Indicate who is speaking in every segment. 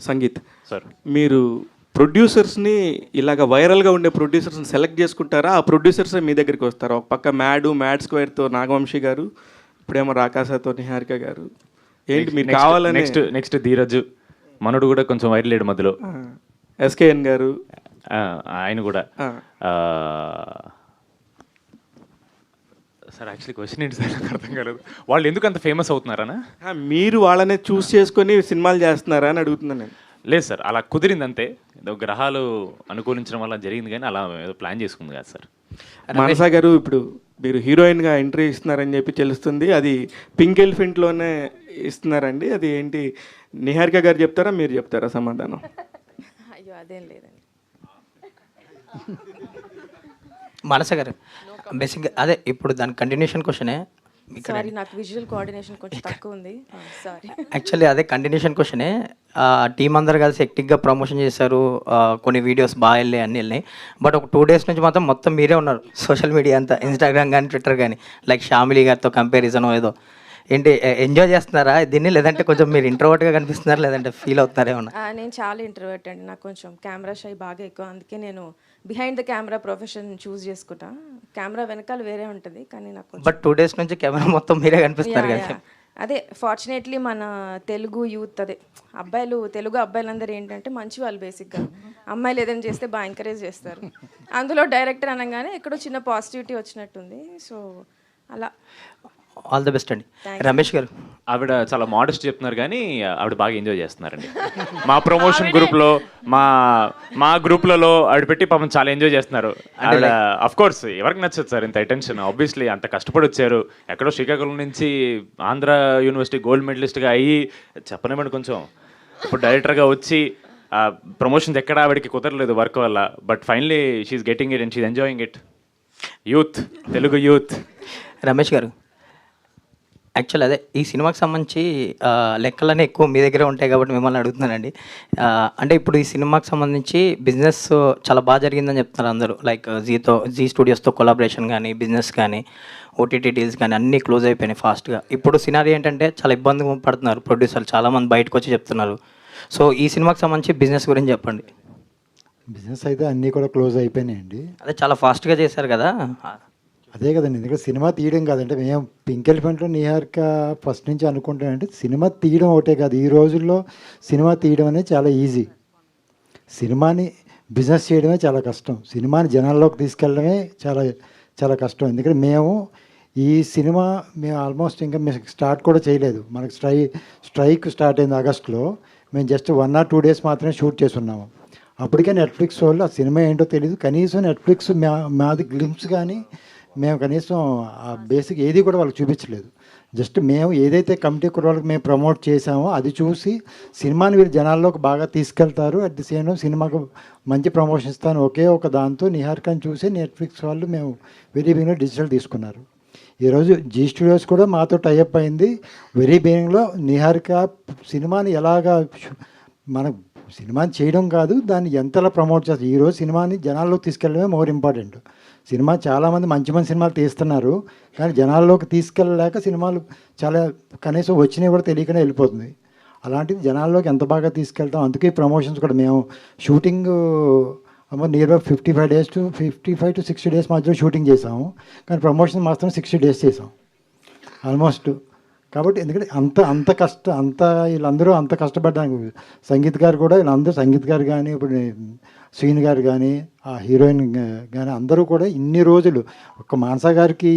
Speaker 1: Sangeet
Speaker 2: sir
Speaker 1: మీరు ప్రొడ్యూసర్స్ని ఇలాగ వైరల్గా ఉండే ప్రొడ్యూసర్స్ని సెలెక్ట్ చేసుకుంటారా? ఆ ప్రొడ్యూసర్స్ మీ దగ్గరికి వస్తారా? ఒక పక్క మ్యాడ్ స్క్వేర్తో నాగవంశీ గారు, ఇప్పుడేమో రాకాసాతో నిహారిక గారు. ఏంటి మీరు కావాలని?
Speaker 2: నెక్స్ట్ ధీరజ్ మనోడు కూడా కొంచెం వైరల్ లేడు మధ్యలో.
Speaker 1: ఎస్కేఎన్ గారు
Speaker 2: ఆయన కూడా. సార్ యాక్చువల్లీ క్వశ్చన్ ఏంటి సార్, నాకు అర్థం కాలేదు. వాళ్ళు ఎందుకు అంత ఫేమస్ అవుతున్నారనా?
Speaker 1: మీరు వాళ్ళనే చూస్ చేసుకొని సినిమాలు చేస్తున్నారా అని అడుగుతున్నాను నేను.
Speaker 2: లేదు సార్, అలా కుదిరింది అంతే. ఏదో గ్రహాలు అనుకూలించడం వల్ల జరిగింది, కానీ అలా ఏదో ప్లాన్ చేసుకుంది కాదు సార్.
Speaker 1: మనసా గారు, ఇప్పుడు మీరు హీరోయిన్గా ఎంట్రీ ఇస్తున్నారని చెప్పి తెలుస్తుంది. అది పింక్ ఎలిఫెంట్లోనే ఇస్తున్నారండి. అది ఏంటి, నిహారిక గారు చెప్తారా, మీరు చెప్తారా సమాధానం?
Speaker 3: అయ్యో అదేం లేదండి.
Speaker 4: మనస గారు బేసిక్గా అదే ఇప్పుడు దాని కంటిన్యూషన్ క్వశ్చనే.
Speaker 3: సారీ, నాకు విజువల్ కోఆర్డినేషన్ కొంచెం తక్కువ ఉంది, సారీ.
Speaker 4: యాక్చువల్లీ అదే కంటిన్యూషన్ క్వశ్చనే. టీం అందరు కలిసి హెక్టిక్గా ప్రమోషన్ చేశారు, కొన్ని వీడియోస్ బాగా వెళ్ళాయి, అన్నీ వెళ్ళినాయి. బట్ ఒక 2 days నుంచి మాత్రం మొత్తం మీరే ఉన్నారు సోషల్ మీడియా అంతా, ఇన్స్టాగ్రామ్ కానీ ట్విట్టర్ కానీ. లైక్ షామిలీ గారితో కంపారిజన్ ఏదో ఏంటి, ఎంజాయ్ చేస్తున్నారా దీన్ని, లేదంటే కొంచెం మీరు ఇంట్రోవర్ట్గా కనిపిస్తున్నారా, లేదంటే ఫీల్ అవుతున్నారా ఏమన్నా?
Speaker 3: నేను చాలా ఇంట్రోవర్ట్ అండి, నాకు కొంచెం కెమెరా షై బాగా ఎక్కువ. అందుకే నేను బిహైండ్ ద కెమెరా ప్రొఫెషన్ చూస్ చేసుకుంటా. కెమెరా వెనకాల వేరే ఉంటుంది, కానీ నాకు
Speaker 4: బట్ 2 days నుంచి కెమెరా మొత్తం మీరే కనిపిస్తున్నారు కదా.
Speaker 3: అదే ఫార్చునేట్లీ మన తెలుగు యూత్, అదే అబ్బాయిలు, తెలుగు అబ్బాయిలందరూ ఏంటంటే మంచి వాళ్ళు బేసిక్గా. అమ్మాయిలు ఏదైనా చేస్తే బాగా ఎంకరేజ్ చేస్తారు. అందులో డైరెక్టర్ అనగానే ఎక్కడో చిన్న పాజిటివిటీ వచ్చినట్టుంది. సో అలా
Speaker 4: ఆల్ ది బెస్ట్ అండి. రమేష్ గారు,
Speaker 2: ఆవిడ చాలా మోడెస్ట్ చెప్తున్నారు, కానీ ఆవిడ బాగా ఎంజాయ్ చేస్తున్నారండి. మా ప్రమోషన్ గ్రూప్లో, మా గ్రూప్లలో ఆవిడ పెట్టి పాపం చాలా ఎంజాయ్ చేస్తున్నారు. ఆవిడ అఫ్ కోర్స్ ఎవరికి నచ్చదు సార్ ఇంత అటెన్షన్. ఆబ్వియస్లీ అంత కష్టపడి వచ్చారు, ఎక్కడో శ్రీకాకుళం నుంచి ఆంధ్ర యూనివర్సిటీ గోల్డ్ మెడలిస్ట్గా అయ్యి, చెప్పనివ్వండి కొంచెం, ఇప్పుడు డైరెక్టర్గా వచ్చి ప్రమోషన్స్ ఎక్కడ ఆవిడకి కుదరలేదు వర్క్ వల్ల. But finally she is getting it and she is enjoying it. Youth, Telugu youth.
Speaker 4: Ramesh garu, actual అదే ఈ సినిమాకి సంబంధించి లెక్కలనే ఎక్కువ మీ దగ్గరే ఉంటాయి కాబట్టి మిమ్మల్ని అడుగుతున్నానండి. అంటే ఇప్పుడు ఈ సినిమాకి సంబంధించి బిజినెస్ చాలా బాగా జరిగిందని చెప్తున్నారు అందరూ. లైక్ జీ స్టూడియోస్తో కొలాబరేషన్ కానీ, బిజినెస్ కానీ, ఓటీటీ డీల్స్ కానీ అన్నీ క్లోజ్ అయిపోయినాయి ఫాస్ట్గా. ఇప్పుడు సినారీ ఏంటంటే చాలా ఇబ్బంది పడుతున్నారు ప్రొడ్యూసర్లు, చాలామంది బయటకు వచ్చి చెప్తున్నారు. సో ఈ సినిమాకి సంబంధించి బిజినెస్ గురించి చెప్పండి.
Speaker 5: బిజినెస్ అయితే అన్నీ కూడా క్లోజ్ అయిపోయినాయండి.
Speaker 4: అదే చాలా ఫాస్ట్గా చేశారు కదా.
Speaker 5: అదే కదండి, ఎందుకంటే సినిమా తీయడం కాదంటే మేము పింక్ ఎలిఫెంట్లో నిహారిక ఫస్ట్ నుంచి అనుకుంటానంటే సినిమా తీయడం ఒకటే కాదు, ఈ రోజుల్లో సినిమా తీయడం అనేది చాలా ఈజీ. సినిమాని బిజినెస్ చేయడమే చాలా కష్టం. సినిమాని జనాల్లోకి తీసుకెళ్ళడమే చాలా చాలా కష్టం. ఎందుకంటే మేము ఈ సినిమా ఆల్మోస్ట్ ఇంకా మేము స్టార్ట్ కూడా చేయలేదు. మనకు స్ట్రైక్ స్టార్ట్ అయింది ఆగస్టులో. మేము జస్ట్ 1 or 2 days మాత్రమే షూట్ చేస్తున్నాము. అప్పటికే నెట్ఫ్లిక్స్ వాళ్ళు ఆ సినిమా ఏంటో తెలియదు. కనీసం నెట్ఫ్లిక్స్ మాది గ్లిమ్స్ కానీ మేము కనీసం ఆ బేసిక్ ఏది కూడా వాళ్ళకి చూపించలేదు. జస్ట్ మేము ఏదైతే కమిటీ కుర్రాళ్ళకి మేము ప్రమోట్ చేసామో అది చూసి సినిమాని వీళ్ళు జనాల్లోకి బాగా తీసుకెళ్తారు, అట్ ది సేమ్ టైం సినిమాకు మంచి ప్రమోషన్ ఇస్తాను ఒకే ఒక దాంతో నిహారికని చూసి నెట్ఫ్లిక్స్ వాళ్ళు మేము వెరీ బిగినింగ్లో డిజిటల్ తీసుకున్నారు. ఈరోజు జీ స్టూడియోస్ కూడా మాతో టైఅప్ అయింది. వెరీ బిగినింగ్లో నిహారిక సినిమాని ఎలాగా మన సినిమాని చేయడం కాదు, దాన్ని ఎంతలా ప్రమోట్ చేస్తారు. ఈరోజు సినిమాని జనాల్లోకి తీసుకెళ్ళడమే మోర్ ఇంపార్టెంట్. సినిమా చాలామంది మంచి మంచి సినిమాలు తీస్తున్నారు, కానీ జనాల్లోకి తీసుకెళ్ళలేక సినిమాలు చాలా కనీసం వచ్చినవి కూడా తెలియకనే వెళ్ళిపోతుంది. అలాంటిది జనాల్లోకి ఎంత బాగా తీసుకెళ్తాం. అందుకే ప్రమోషన్స్ కూడా మేము shooting near by 55 to 60 days మధ్యలో షూటింగ్ చేసాము, కానీ ప్రమోషన్ మాత్రం 60 days చేసాం ఆల్మోస్ట్. కాబట్టి ఎందుకంటే వీళ్ళందరూ అంత కష్టపడ్డానికి సంగీత్ గారు కూడా, వీళ్ళందరూ సంగీత్ గారు కానీ, ఇప్పుడు శ్రీని గారు కానీ, ఆ హీరోయిన్ కానీ అందరూ కూడా ఇన్ని రోజులు ఒక మానసా గారికి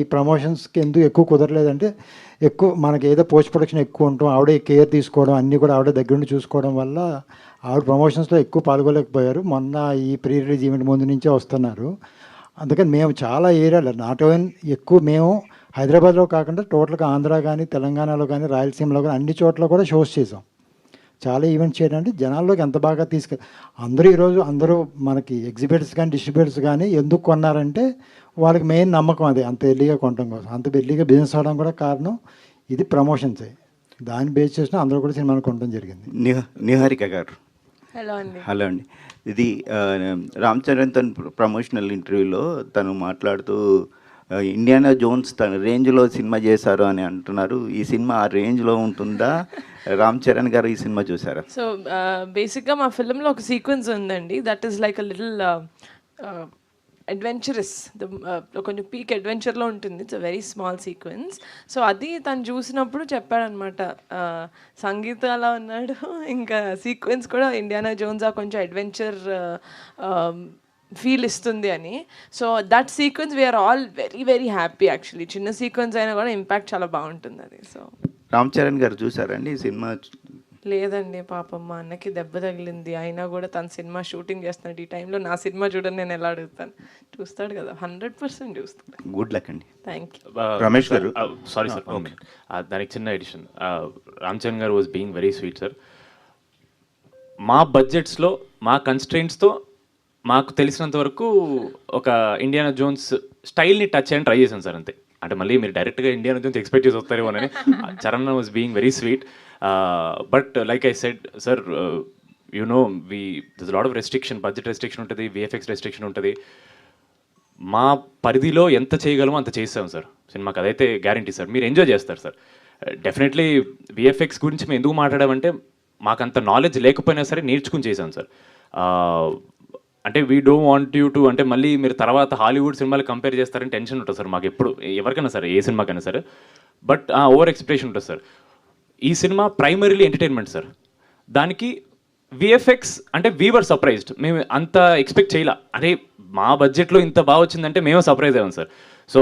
Speaker 5: ఈ ప్రమోషన్స్కి ఎందుకు ఎక్కువ కుదరలేదంటే, ఎక్కువ మనకి ఏదో పోస్ట్ ప్రొడక్షన్ ఎక్కువ ఉంటాం, ఆవిడే కేర్ తీసుకోవడం, అన్నీ కూడా ఆవిడే దగ్గర నుండి చూసుకోవడం వల్ల ఆవిడ ప్రమోషన్స్లో ఎక్కువ పాల్గొలేకపోయారు. మొన్న ఈ ప్రీ రిలీజ్ ఈవెంట్ ముందు నుంచే వస్తున్నారు. అందుకని మేము చాలా ఏరియాలో నాట్ ఓన్ ఎక్కువ మేము హైదరాబాద్లో కాకుండా టోటల్గా ఆంధ్ర కానీ, తెలంగాణలో కానీ, రాయలసీమలో కానీ అన్ని చోట్ల కూడా షోస్ చేసాం. చాలా ఈవెంట్స్ చేయడానికి జనాల్లోకి ఎంత బాగా అందరూ మనకి ఎగ్జిబిటర్స్ కానీ, డిస్ట్రిబ్యూటర్స్ కానీ ఎందుకు కొన్నారంటే వాళ్ళకి మెయిన్ నమ్మకం అదే, అంత ఎర్లీగా కొనడం కోసం. అంత ఎర్లీగా బిజినెస్ అవడం కూడా కారణం ఇది ప్రమోషన్సే. దాన్ని బేస్ చేసిన అందరూ కూడా సినిమాలు కొనడం జరిగింది.
Speaker 6: నిహారిక గారు,
Speaker 3: హలో
Speaker 6: అండి. ఇది రామ్ చరణ్ తన ప్రమోషనల్ ఇంటర్వ్యూలో తను మాట్లాడుతూ ఇండియానా జోన్స్ తన రేంజ్లో సినిమా చేశారు అని అంటున్నారు. ఈ సినిమా ఆ రేంజ్లో ఉంటుందా, రామ్ చరణ్ గారు ఈ సినిమా చూసారా?
Speaker 7: సో బేసిక్గా మా ఫిల్మ్లో ఒక సీక్వెన్స్ ఉందండి, that is like a little adventurous, కొంచెం పీక్ అడ్వెంచర్లో ఉంటుంది. It's a very small sequence. So అది తను చూసినప్పుడు చెప్పాడనమాట, సంగీత అలా ఉన్నాడు, ఇంకా సీక్వెన్స్ కూడా ఇండియానా జోన్స్ ఆ కొంచెం అడ్వెంచర్ ఫీల్ ఇస్తుంది అని. So that sequence we are all very very happy actually. చిన్న సీక్వెన్స్ అయినా కూడా ఇంపాక్ట్ చాలా బాగుంటుంది అది. సో
Speaker 6: రామ్ చరణ్ గారు చూసారండి ఈ సినిమా?
Speaker 7: లేదండి, పాపం మా అన్నకి దెబ్బ తగిలింది, అయినా కూడా తన సినిమా షూటింగ్ చేస్తున్నాడు. ఈ టైంలో నా సినిమా చూడని నేను ఎలా అడుగుతాను? చూస్తాడు కదా, 100% చూస్తాడు.
Speaker 6: గుడ్ లక్ అండి.
Speaker 7: Thank you.
Speaker 6: Ramesh garu.
Speaker 2: Sorry sir, దానికి చిన్న addition. Ram Charan garu was being very sweet sir. మా బడ్జెట్స్లో మా కన్స్ట్రెయింట్స్తో మాకు తెలిసినంత వరకు ఒక ఇండియానా జోన్స్ స్టైల్ని టచ్ చేయని ట్రై చేశాను సార్, అంతే. అంటే మళ్ళీ మీరు డైరెక్ట్గా ఇండియానా జోన్స్ ఎక్స్పెక్ట్ చేసి వస్తారేమో అని. Charan was being very sweet. But like I said sir, you know this lot of restriction, budget restriction ఉంటుంది, విఎఫ్ఎక్స్ రెస్ట్రిక్షన్ ఉంటుంది. మా పరిధిలో ఎంత చేయగలమో అంత చేస్తాం సార్ సినిమాకి, అదైతే గ్యారంటీ సార్. మీరు ఎంజాయ్ చేస్తారు సార్ డెఫినెట్లీ. విఎఫ్ఎక్స్ గురించి మేము ఎందుకు మాట్లాడామంటే మాకంత నాలెడ్జ్ లేకపోయినా సరే నేర్చుకుని చేసాం సార్. అంటే we don't want you to, అంటే మళ్ళీ మీరు తర్వాత హాలీవుడ్ సినిమాలు కంపేర్ చేస్తారని టెన్షన్ ఉంటుంది సార్ మాకు ఎప్పుడు, ఎవరికైనా సరే, ఏ సినిమాకైనా సరే. బట్ ఓవర్ ఎక్స్పెక్టేషన్ ఉంటుంది సార్. ఈ సినిమా ప్రైమరీలీ ఎంటర్టైన్మెంట్ సార్. దానికి విఎఫ్ఎక్స్ అంటే వీవర్ సర్ప్రైజ్డ్, మేము అంత ఎక్స్పెక్ట్ చేయలే. అరే మా బడ్జెట్లో ఇంత బాగా వచ్చిందంటే మేము సర్ప్రైజ్ అయ్యాం sir. So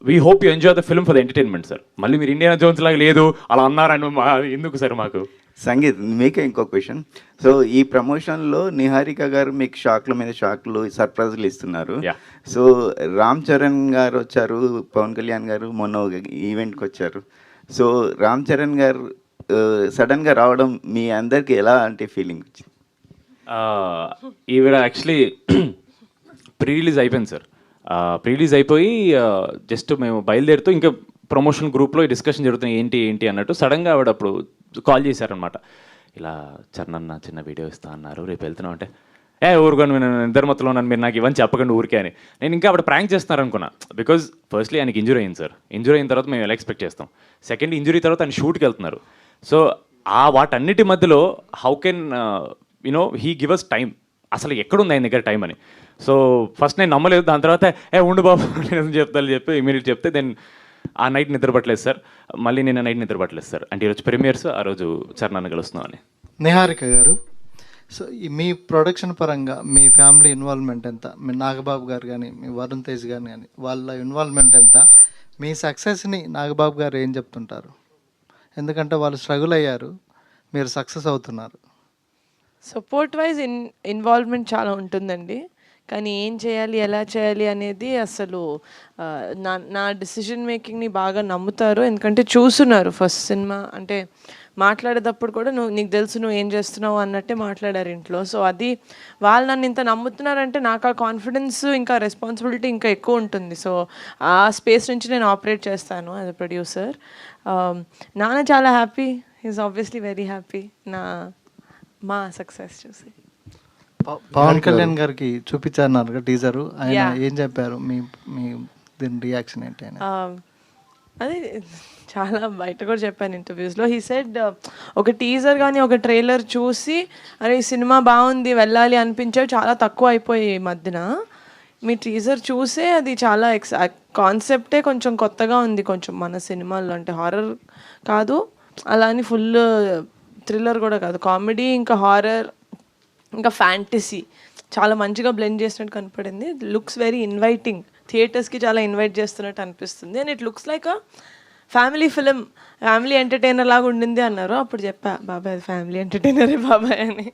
Speaker 2: we hope you enjoy the film for the entertainment sir. మళ్ళీ మీరు ఇండియానా జోన్స్ లాగా లేదు అలా అన్నారని ఎందుకు సార్ మాకు.
Speaker 6: సంగీత్, మీకే ఇంకో క్వశ్చన్. సో ఈ ప్రమోషన్లో నిహారిక గారు మీకు షాక్ల మీద షాక్లు, సర్ప్రైజ్లు ఇస్తున్నారు. సో రామ్ చరణ్ గారు వచ్చారు, పవన్ కళ్యాణ్ గారు మొన్న ఈవెంట్కి వచ్చారు. సో రామ్ చరణ్ గారు సడన్గా రావడం మీ అందరికి ఎలా అంటే ఫీలింగ్ వచ్చింది?
Speaker 2: ఈవిడ యాక్చువల్లీ ప్రీ రిలీజ్ అయిపోయింది సార్. ప్రీ రిలీజ్ అయిపోయి జస్ట్ మేము బయలుదేరుతూ ఇంకా ప్రమోషన్ గ్రూప్లో డిస్కషన్ జరుగుతుంది ఏంటి అన్నట్టు. సడన్గా ఆవిడ అప్పుడు కాల్ చేశారనమాట, ఇలా చరణ్ అన్న చిన్న వీడియో ఇస్తా అన్నారు, రేపు వెళ్తున్నాం అంటే, ఊరుకొని నేను ఇద్దరు మొత్తంలో నన్ను మీరు నాకు ఇవన్నీ చెప్పకండి ఊరికే అని. నేను ఇంకా అప్పుడు ప్రాంక్ చేస్తున్నారు అనుకున్నా. బికాజ్ ఫస్ట్లీ ఆయనకి ఇంజురీ అయింది సార్. ఇంజురీ అయిన తర్వాత మేము ఎలా ఎక్స్పెక్ట్ చేస్తాం. సెకండ్ ఇంజురీ తర్వాత ఆయన షూట్కి వెళ్తున్నారు. సో వాటన్నిటి మధ్యలో how can you know he give us time, అసలు ఎక్కడుంది ఆయన దగ్గర టైం అని. సో ఫస్ట్ నేను నమ్మలేదు. దాని తర్వాత ఉండు బాబు నేను చెప్తాను చెప్పి ఇమీడియట్ చెప్తే దెన్ ఆ నైట్ నిద్రపట్టలేదు సార్. మళ్ళీ నిన్న నైట్ నిద్రపట్టలేదు సార్. అంటే ఈరోజు ప్రీమియర్స్, ఆ రోజు చరణాన్ని కలుస్తున్నామని.
Speaker 8: నిహారిక గారు, సో మీ ప్రొడక్షన్ పరంగా మీ ఫ్యామిలీ ఇన్వాల్వ్మెంట్ ఎంత? మీ నాగబాబు గారు కానీ, మీ వరుణ్ తేజ్ గారు కానీ, వాళ్ళ ఇన్వాల్వ్మెంట్ ఎంత? మీ సక్సెస్ని నాగబాబు గారు ఏం చెప్తుంటారు? ఎందుకంటే వాళ్ళు స్ట్రగుల్ అయ్యారు, మీరు సక్సెస్ అవుతున్నారు.
Speaker 7: సపోర్ట్ వైజ్ ఇన్వాల్వ్మెంట్ చాలా ఉంటుందండి, కానీ ఏం చేయాలి ఎలా చేయాలి అనేది అసలు నా డెసిషన్ మేకింగ్ని బాగా నమ్ముతారు. ఎందుకంటే చూస్తున్నారు ఫస్ట్ సినిమా, అంటే మాట్లాడేటప్పుడు కూడా నీకు తెలుసు నువ్వు ఏం చేస్తున్నావు అన్నట్టే మాట్లాడారు ఇంట్లో. సో అది వాళ్ళు నన్ను ఇంత నమ్ముతున్నారంటే నాకు ఆ కాన్ఫిడెన్స్ ఇంకా రెస్పాన్సిబిలిటీ ఇంకా ఎక్కువ ఉంటుంది. సో ఆ స్పేస్ నుంచి నేను ఆపరేట్ చేస్తాను యాజ్ అ ప్రొడ్యూసర్. నాన్న చాలా happy, is obviously very happy మా సక్సెస్ చూసి.
Speaker 8: పవన్ కళ్యాణ్ గారికి చూపించారు టీజరు, ఆయన ఏం చెప్పారు? మీ దీని రియాక్షన్ ఏంటి?
Speaker 7: అదే చాలా బయట కూడా చెప్పాను ఇంటర్వ్యూస్లో. హీ సెడ్ ఒక టీజర్ కానీ ఒక ట్రైలర్ చూసి అరే ఈ సినిమా బాగుంది వెళ్ళాలి అనిపించేవి చాలా తక్కువ అయిపోయి ఈ మధ్యన. మీ టీజర్ చూసే అది చాలా కాన్సెప్టే కొంచెం కొత్తగా ఉంది కొంచెం మన సినిమాల్లో. అంటే హారర్ కాదు, అలా అని ఫుల్ థ్రిల్లర్ కూడా కాదు, కామెడీ ఇంకా హారర్ ఇంకా ఫ్యాంటసీ చాలా మంచిగా బ్లెండ్ చేసినట్టు కనపడింది. లుక్స్ వెరీ ఇన్వైటింగ్, థియేటర్స్కి చాలా ఇన్వైట్ చేస్తున్నట్టు అనిపిస్తుంది. And it looks like a family film, family entertainer లాగా ఉండింది అన్నారు. అప్పుడు చెప్పా బాబాయ్ అది ఫ్యామిలీ ఎంటర్టైనరే బాబాయ్ అని.